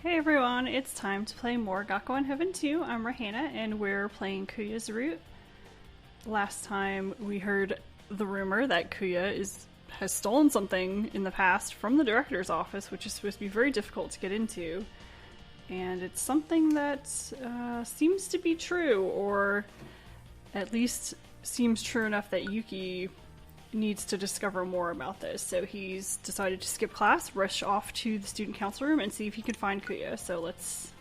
Hey everyone, it's time to play more Gakuen Heaven 2. I'm Rahana, and we're playing Kuya's route. Last time we heard the rumor that Kuya has stolen something in the past from the director's office, which is supposed to be very difficult to get into. And it's something that seems to be true, or at least seems true enough that Yuki needs to discover more about this. So he's decided to skip class, rush off to the student council room, and see if he can find Kuya. So let's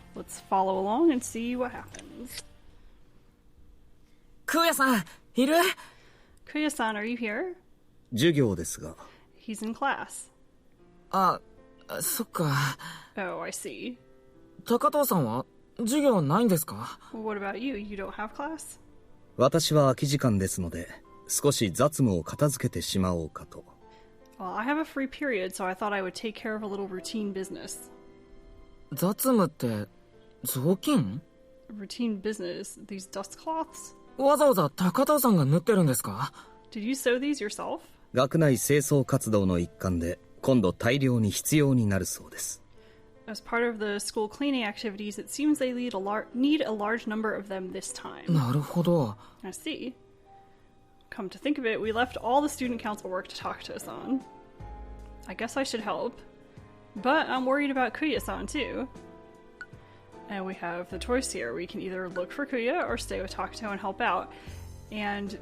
follow along and see what happens. Kuya-san, いる? Kuya-san, are you here? 授業ですが。 He's in class. あ、そっか。 Oh, I see. Takato さんは授業ないんですか? What about you? You don't have class? 私は空き時間ですので、少し雑務を片付けてしまおうかと。Well, I have a free period, so I thought I would take care of a little routine business. 雑務って雑巾? Routine business? These dust cloths? わざわざTakatoさんが縫ってるんですか? Did you sew these yourself? 学内清掃活動の一環で、今度大量に必要になるそうです。As part of the school cleaning activities, it seems they need a large number of them this time. なるほど。 I see. Come to think of it, we left all the student council work to Takato-san. I guess I should help. But I'm worried about Kuya-san too. And we have the choice here. We can either look for Kuya or stay with Takato and help out. And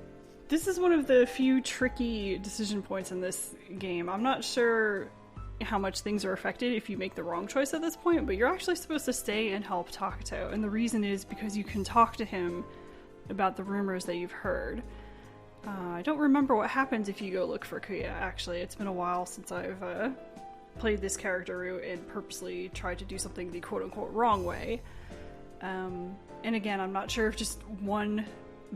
this is one of the few tricky decision points in this game. I'm not sure how much things are affected if you make the wrong choice at this point, but you're actually supposed to stay and help Takato. And the reason is because you can talk to him about the rumors that you've heard. I don't remember what happens if you go look for Kuya, actually. It's been a while since I've played this character route and purposely tried to do something the quote-unquote wrong way. And again, I'm not sure if just one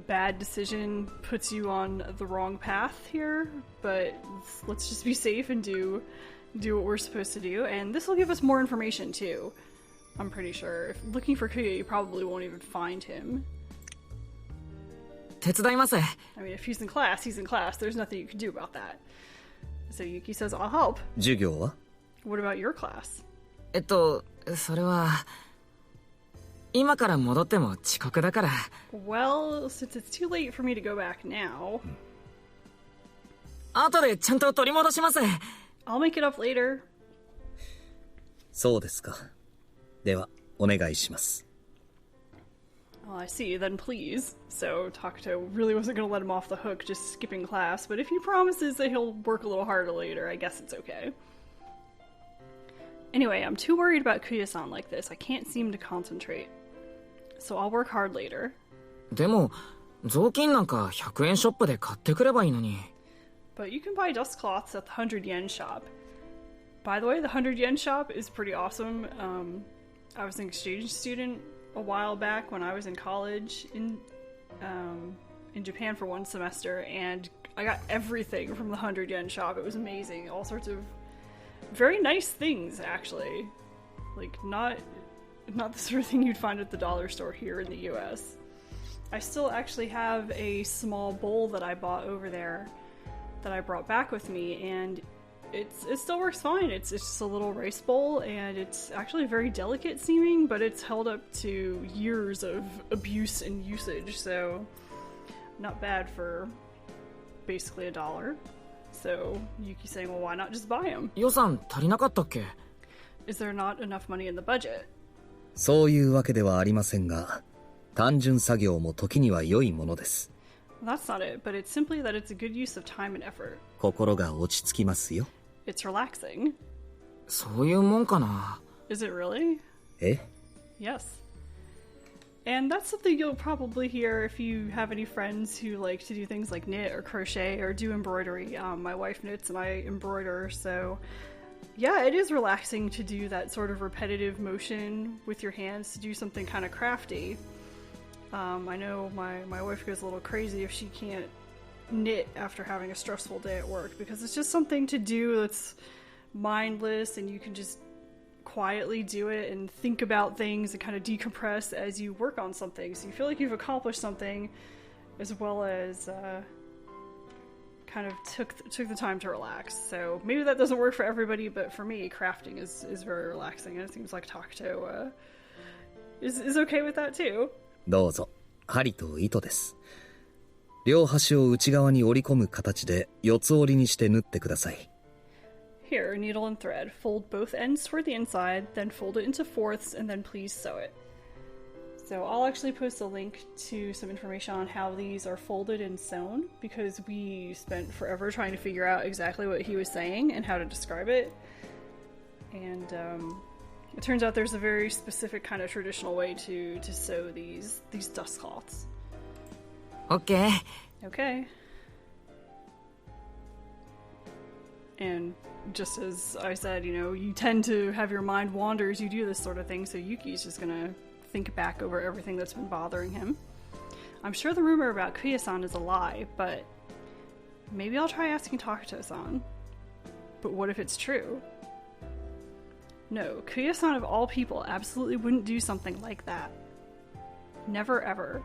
bad decision puts you on the wrong path here, but let's just be safe and do what we're supposed to do. And this will give us more information, too. I'm pretty sure. If looking for Kuya, you probably won't even find him. 手伝います。 I mean, if he's in class, he's in class. There's nothing you can do about that. So Yuki says, I'll help. 授業は? What about your class? それは今から戻っても遅刻だから。 Well, since it's too late for me to go back now, 後でちゃんと取り戻します。 I'll make it up later. そうですか。では、お願いします。 Well, I see, then please. So Takato really wasn't going to let him off the hook just skipping class, but if he promises that he'll work a little harder later, I guess it's okay. Anyway, I'm too worried about Kuya-san like this. I can't seem to concentrate. So I'll work hard later. でも雑巾なんか100円ショップで買ってくればいいのに。 But you can buy dust cloths at the 100 yen shop. By the way, the 100 yen shop is pretty awesome. I was an exchange student a while back when I was in college in Japan for one semester, and I got everything from the 100 yen shop. It was amazing. All sorts of very nice things, actually. Like, not the sort of thing you'd find at the dollar store here in the US. I still actually have a small bowl that I bought over there that I brought back with me, and it still works fine. It's just a little rice bowl, and it's actually very delicate seeming, but it's held up to years of abuse and usage, so not bad for basically $1. So Yuki's saying, well, why not just buy them? 予算足りなかったっけ? Is there not enough money in the budget? そういうわけではありませんが、単純作業も時には良いものです。 That's not it, but it's simply that it's a good use of time and effort. 心が落ち着きますよ。 It's relaxing. そういうもんかな。 Is it really? え? Yes. And that's something you'll probably hear if you have any friends who like to do things like knit or crochet or do embroidery. My wife knits and I embroider, so yeah, it is relaxing to do that sort of repetitive motion with your hands to do something kind of crafty. I know my wife goes a little crazy if she can't knit after having a stressful day at work, because it's just something to do that's mindless and you can just quietly do it and think about things and kind of decompress as you work on something. So you feel like you've accomplished something as well as kind kind of took the time to relax. So maybe that doesn't work for everybody, but for me, crafting is very relaxing, and it seems like Takato is okay with that too. どうぞ。針と糸です。両端を内側に折り込む形で四つ折りにして縫ってください。Here, needle and thread. Fold both ends toward the inside, then fold it into fourths, and then please sew it. So I'll actually post a link to some information on how these are folded and sewn, because we spent forever trying to figure out exactly what he was saying and how to describe it. And it turns out there's a very specific kind of traditional way to sew these dust cloths. OK. Okay. And just as I said, you tend to have your mind wander as you do this sort of thing, so Yuki's just gonna think back over everything that's been bothering him. I'm sure the rumor about Kuya-san is a lie, but maybe I'll try asking Takato-san. But what if it's true? No, Kuya-san of all people absolutely wouldn't do something like that. Never ever.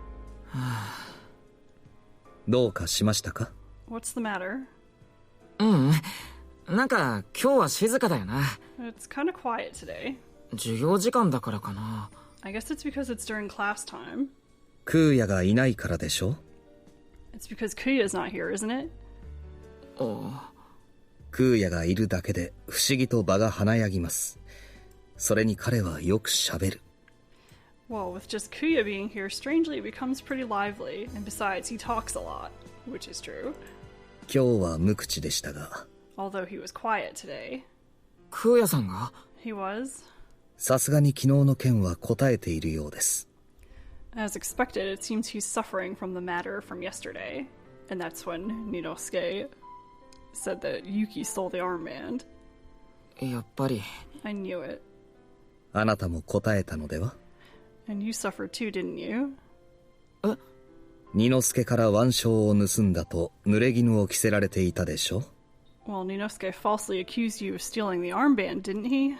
どうかしましたか? What's the matter? なんか今日は静かだよな。It's kind of quiet today. 授業時間だからかな。I guess it's because it's during class time. クーヤがいないからでしょ? It's because Kuya's not here, isn't it? クーヤがいるだけで不思議と場が華やぎます。それに彼はよく喋る。Well, with just Kuya being here, strangely it becomes pretty lively, and besides, he talks a lot, which is true. 今日は無口でしたが。Although he was quiet today. クーヤさんが? He was. さすがに昨日の件は答えているようです。As expected, it seems he's suffering from the matter from yesterday. And that's when Ninosuke said that Yuki stole the armband. やっぱり。I knew it. あなたも答えたのでは? And you suffered too, didn't you? え? 二之助から腕章を盗んだと濡れ衣を着せられていたでしょ? Well, Ninosuke falsely accused you of stealing the armband, didn't he?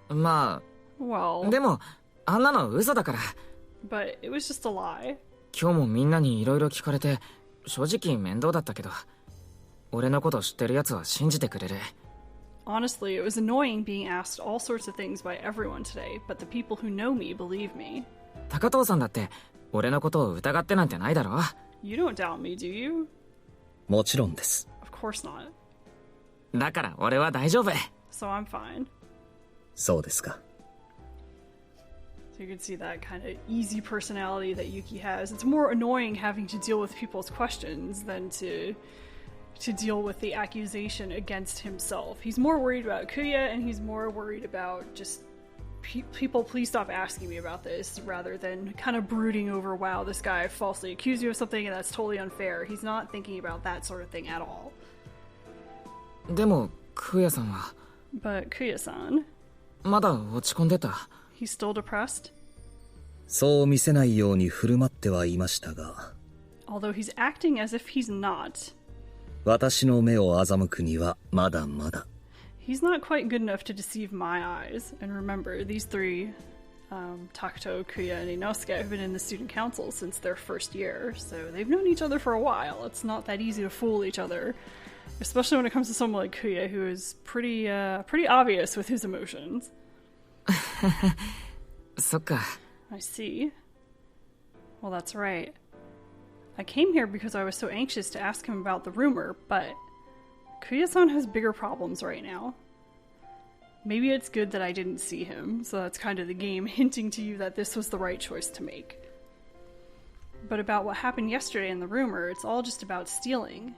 まあ、 Well... でも、あんなの嘘だから。But it was just a lie. 今日もみんなにいろいろ聞かれて、正直面倒だったけど、俺のこと知ってるやつは信じてくれる。Honestly, it was annoying being asked all sorts of things by everyone today, but the people who know me believe me. 高藤さんだって、俺のことを疑ってなんてないだろ? You don't doubt me, do you? もちろんです。Of course not. だから俺は大丈夫。So I'm fine. そうですか。So you can see that kind of easy personality that Yuki has. It's more annoying having to deal with people's questions than to deal with the accusation against himself. He's more worried about Kuya, and he's more worried about just people, please stop asking me about this, rather than kind of brooding over, wow, this guy falsely accused you of something and that's totally unfair. He's not thinking about that sort of thing at all. でも、Kuyaさんは But Kuya-san... まだ落ち込んでた。He's still depressed? そう見せないように振る舞ってはいましたが。Although he's acting as if he's not. 私の目を欺くにはまだまだ。He's not quite good enough to deceive my eyes. And remember, these three, Takato, Kuya, and Inosuke, have been in the student council since their first year, so they've known each other for a while. It's not that easy to fool each other, especially when it comes to someone like Kuya, who is pretty obvious with his emotions. そっか。I see. Well, that's right. I came here because I was so anxious to ask him about the rumor, but Kuya-san has bigger problems right now. Maybe it's good that I didn't see him, so that's kind of the game hinting to you that this was the right choice to make. But about what happened yesterday in the rumor, it's all just about stealing.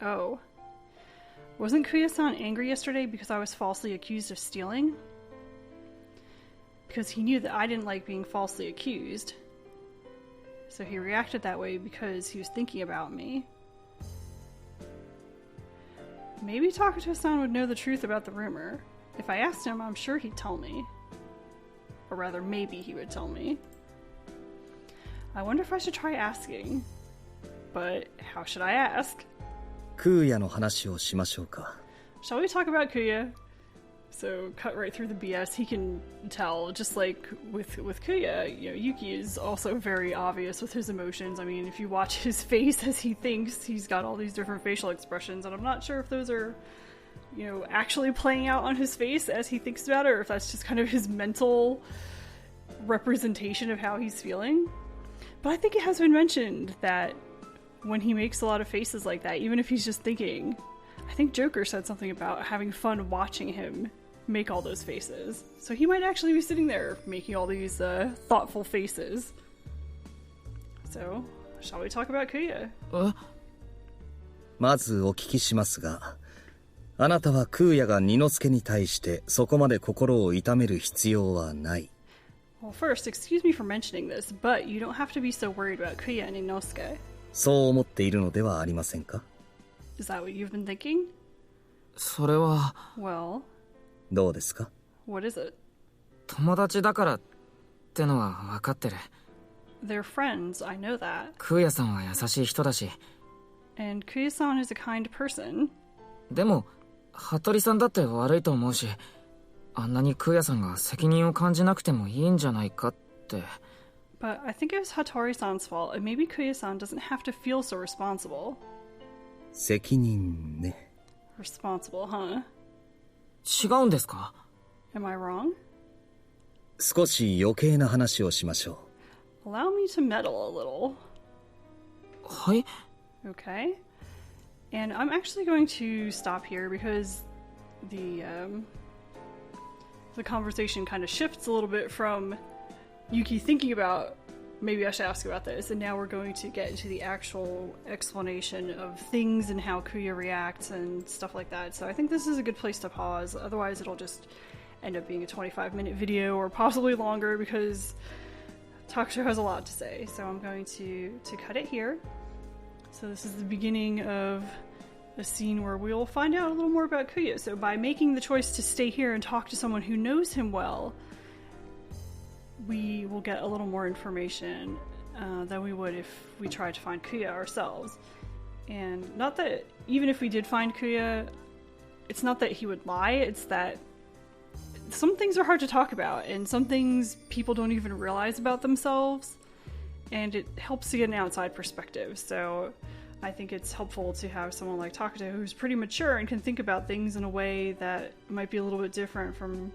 Oh. Wasn't Kuya-san angry yesterday because I was falsely accused of stealing? Because he knew that I didn't like being falsely accused. So he reacted that way because he was thinking about me. Maybe Takato-san would know the truth about the rumor. If I asked him, I'm sure he'd tell me. Or rather, maybe he would tell me. I wonder if I should try asking. But how should I ask? クーヤの話をしましょうか。Shall we talk about Kuya? So cut right through the BS. He can tell, just like with Kuya, you know, Yuki is also very obvious with his emotions. I mean, if you watch his face as he thinks, he's got all these different facial expressions, and I'm not sure if those are, you know, actually playing out on his face as he thinks about it, or if that's just kind of his mental representation of how he's feeling. But I think it has been mentioned that when he makes a lot of faces like that, even if he's just thinking, I think Joker said something about having fun watching him make all those faces. So he might actually be sitting there making all these thoughtful faces. So, shall we talk about Kuya? まずお聞きしますが、あなたは空也が二之助に対してそこまで心を痛める必要はない。Well, first, excuse me for mentioning this, but you don't have to be so worried about Kuya and Inosuke. そう思っているのではありませんか? Is that what you've been thinking? それは Well, どうですか? what is it? 友達だからってのは分かってる。 They're friends, I know that. 空也さんは優しい人だし。 And Kuya-san is a kind person. でも服部さんだって悪いと思うし、あんなに空也さんが責任を感じなくてもいいんじゃないかって。 But I think it was Hattori-san's fault, and maybe Kuya-san doesn't have to feel so responsible. 責任ね。 Responsible, huh? 違うんですか? Am I wrong? 少し余計な話をしましょう。 Allow me to meddle a little. はい? Okay. And I'm actually going to stop here because the conversation kind of shifts a little bit from Yuki thinking about, maybe I should ask about this, and now we're going to get into the actual explanation of things and how Kuya reacts and stuff like that. So I think this is a good place to pause, otherwise it'll just end up being a 25-minute video or possibly longer because Takato has a lot to say. So I'm going to cut it here. So this is the beginning of a scene where we'll find out a little more about Kuya. So by making the choice to stay here and talk to someone who knows him well, we will get a little more information than we would if we tried to find Kuya ourselves. And not that, even if we did find Kuya, it's not that he would lie, it's that some things are hard to talk about, and some things people don't even realize about themselves, and it helps to get an outside perspective. So I think it's helpful to have someone like Takato who's pretty mature and can think about things in a way that might be a little bit different from,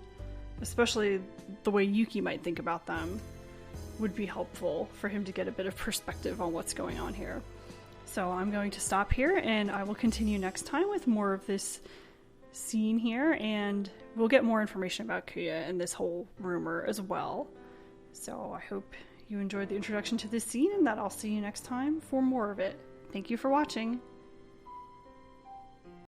especially the way Yuki might think about them, would be helpful for him to get a bit of perspective on what's going on here. So I'm going to stop here, and I will continue next time with more of this scene here, and we'll get more information about Kuya and this whole rumor as well. So I hope you enjoyed the introduction to this scene, and that I'll see you next time for more of it. Thank you for watching.